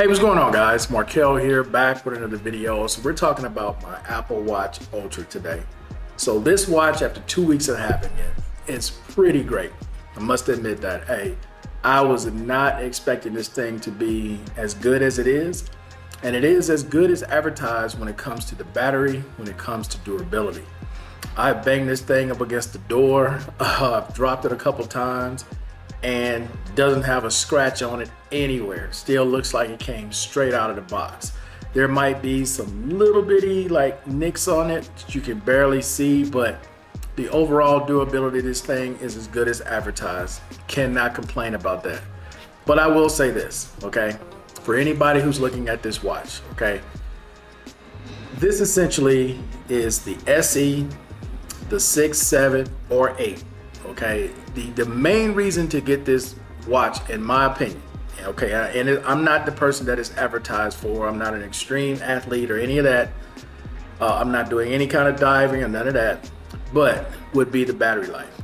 Hey, what's going on, guys? Markel here, back with another video. So we're talking about my Apple Watch Ultra today. So this watch, after 2 weeks of having it, it's pretty great. I must admit that. Hey, I was not expecting this thing to be as good as it is. And it is as good as advertised when it comes to the battery, when it comes to durability. I banged this thing up against the door. I've dropped it a couple times and doesn't have a scratch on it anywhere. Still looks like it came straight out of the box. There might be some little bitty like nicks on it that you can barely see, but the overall durability of this thing is as good as advertised. Cannot complain about that. But I will say this, okay? For anybody who's looking at this watch, okay? This essentially is the SE, the 6, 7, or 8. Okay, the main reason to get this watch, in my opinion, okay, and I'm not the person that is advertised for. I'm not an extreme athlete or any of that. I'm not doing any kind of diving or none of that, but would be the battery life,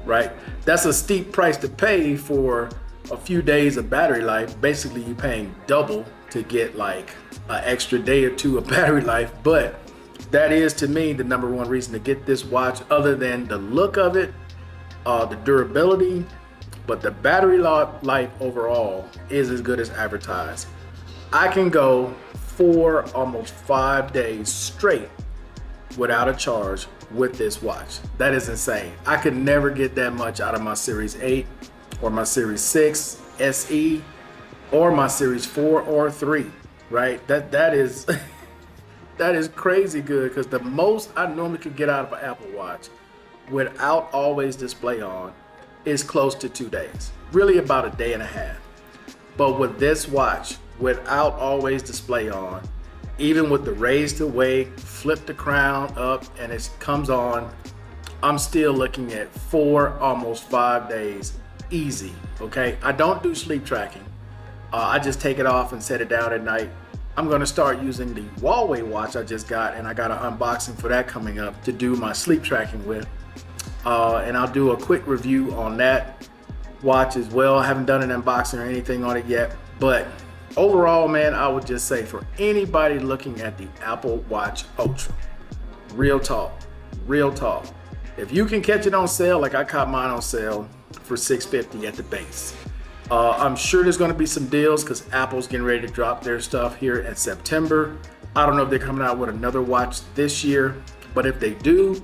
right? That's a steep price to pay for a few days of battery life. Basically, you're paying double to get like an extra day or two of battery life, but that is, to me, the number one reason to get this watch, other than the look of it, the durability, but the battery life overall is as good as advertised. I can go 4, almost 5 days straight without a charge with this watch. That is insane. I could never get that much out of my Series 8 or my Series 6 SE or my Series 4 or 3, right? That is that is crazy good, because the most I normally could get out of an Apple Watch without always display on is close to 2 days, really about a day and a half. But with this watch, without always display on, even with the raise to wake, flip the crown up, and it comes on, I'm still looking at 4, almost 5 days easy. Okay, I don't do sleep tracking. I just take it off and set it down at night. I'm gonna start using the Huawei watch I just got, and I got an unboxing for that coming up to do my sleep tracking with. And I'll do a quick review on that watch as well. I haven't done an unboxing or anything on it yet, but overall, man, I would just say for anybody looking at the Apple Watch Ultra, real talk, if you can catch it on sale, like I caught mine on sale for $650 at the base. I'm sure there's going to be some deals, because Apple's getting ready to drop their stuff here in September. I don't know if they're coming out with another watch this year, but if they do,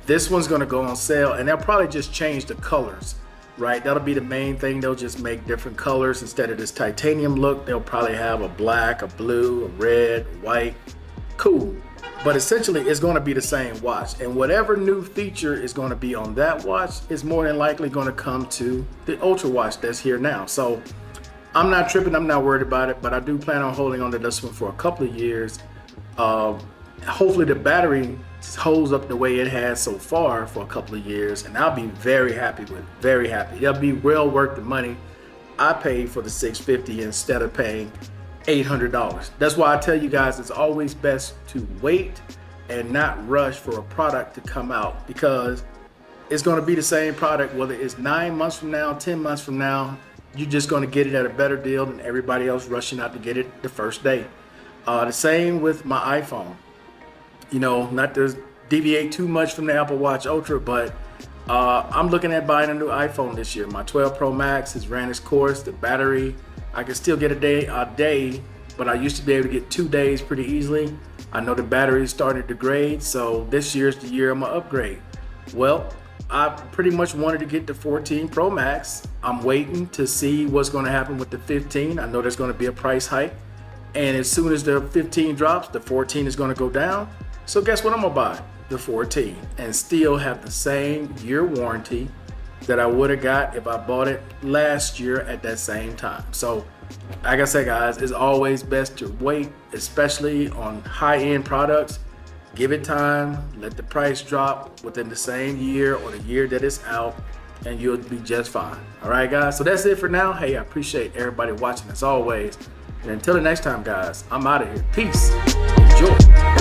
this one's going to go on sale, and they'll probably just change the colors, right? That'll be the main thing. They'll just make different colors. Instead of this titanium look, they'll probably have a black, a blue, a red, white. Cool. But essentially, it's going to be the same watch, and whatever new feature is going to be on that watch is more than likely going to come to the Ultra watch that's here now. So I'm not tripping. I'm not worried about it, but I do plan on holding on to this one for a couple of years. Hopefully the battery holds up the way it has so far for a couple of years, and I'll be very happy with it. Very happy. It'll be well worth the money I paid for the $650 instead of paying $800. That's why I tell you guys, it's always best to wait and not rush for a product to come out, because it's going to be the same product whether it's 9 months from now, 10 months from now. You're just going to get it at a better deal than everybody else rushing out to get it the first day. The same with my iPhone. You know, not to deviate too much from the Apple Watch Ultra, but I'm looking at buying a new iPhone this year. My 12 Pro Max has ran its course. The battery, I can still get a day, but I used to be able to get 2 days pretty easily. I know the battery is starting to degrade, so this year's the year I'm gonna upgrade. Well, I pretty much wanted to get the 14 Pro Max. I'm waiting to see what's gonna happen with the 15. I know there's gonna be a price hike, and as soon as the 15 drops, the 14 is gonna go down. So guess what I'm gonna buy? The 14, and still have the same year warranty that I would have got if I bought it last year at that same time. So like I said, guys, it's always best to wait, especially on high-end products. Give it time, let the price drop within the same year or the year that it's out, and you'll be just fine. All right, guys, so that's it for now. Hey, I appreciate everybody watching as always. And until the next time, guys, I'm out of here. Peace. Enjoy.